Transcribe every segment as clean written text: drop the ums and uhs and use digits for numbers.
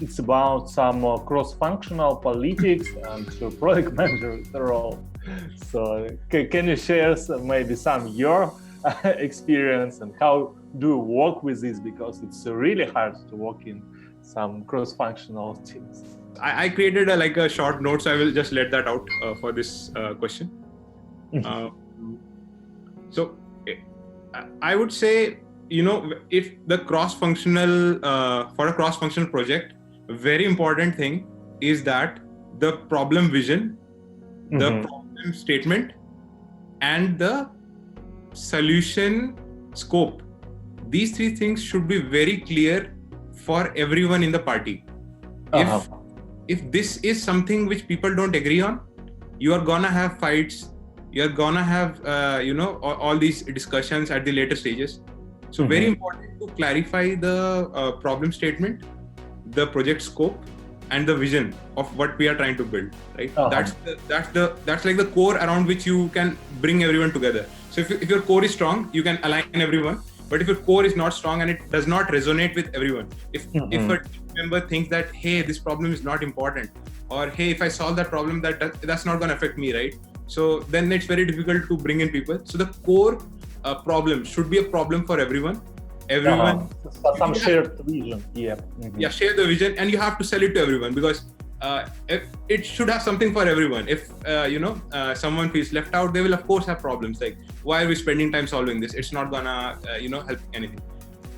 it's about some cross-functional politics and product manager role. So can you share maybe some your experience and how do you work with this? Because it's really hard to work in some cross-functional teams. I created a short note, so I will just let that out for this question. So I would say, if the cross-functional, for a cross-functional project, a very important thing is that the problem vision, the problem statement, and the solution scope. These three things should be very clear for everyone in the party. If this is something which people don't agree on, you are gonna have fights. You're gonna have, all these discussions at the later stages. So very important to clarify the problem statement, the project scope, and the vision of what we are trying to build. Right? That's like the core around which you can bring everyone together. So if your core is strong, you can align everyone. But if your core is not strong and it does not resonate with everyone, if a team member thinks that, hey, this problem is not important, or hey, if I solve that problem, that's not going to affect me, right? So then it's very difficult to bring in people. So the core problem should be a problem for everyone. Some shared vision. Yeah, share the vision, and you have to sell it to everyone, because if it should have something for everyone. If someone feels left out, they will of course have problems. Like, why are we spending time solving this? It's not gonna help anything.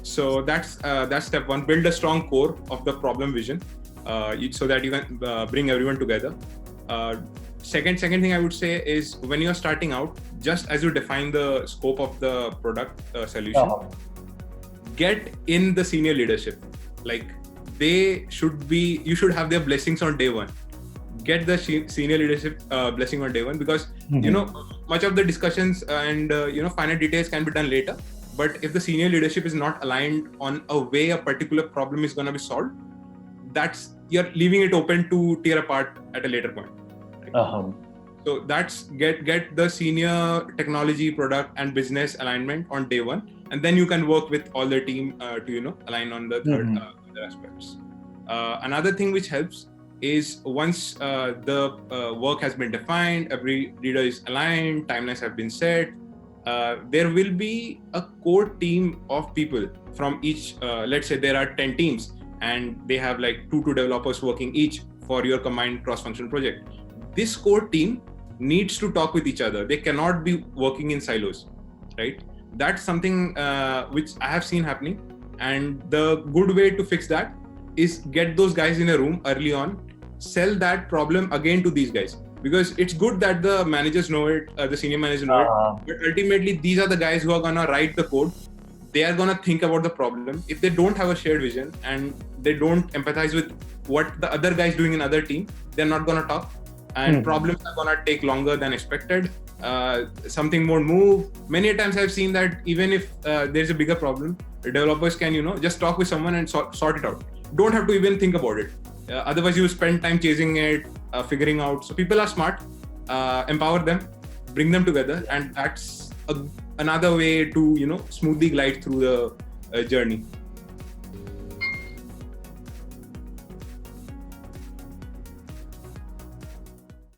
So that's step one. Build a strong core of the problem vision, so that you can bring everyone together. Second thing I would say is, when you're starting out, just as you define the scope of the product solution, get in the senior leadership. Like, you should have their blessings on day one. Get the senior leadership blessing on day one, because much of the discussions and finer details can be done later. But if the senior leadership is not aligned on a way a particular problem is going to be solved, you're leaving it open to tear apart at a later point. Right? So that's get the senior technology, product, and business alignment on day one, and then you can work with all the team to align on the third other aspects. Another thing which helps is, once the work has been defined, every leader is aligned, timelines have been set, there will be a core team of people from each. Let's say there are 10 teams, and they have like 2 developers working each for your combined cross-functional project. This core team needs to talk with each other. They cannot be working in silos, right? That's something which I have seen happening. And the good way to fix that is get those guys in a room early on, sell that problem again to these guys. Because it's good that the managers know it, the senior managers know it, but ultimately these are the guys who are gonna write the code. They are gonna think about the problem. If they don't have a shared vision and they don't empathize with what the other guy is doing in other team, they're not gonna talk. And problems are gonna take longer than expected. Something won't move. Many times I've seen that even if there's a bigger problem, the developers can just talk with someone and sort it out. Don't have to even think about it. Otherwise you spend time chasing it, figuring out. So people are smart. Empower them, bring them together, and that's another way to smoothly glide through the journey.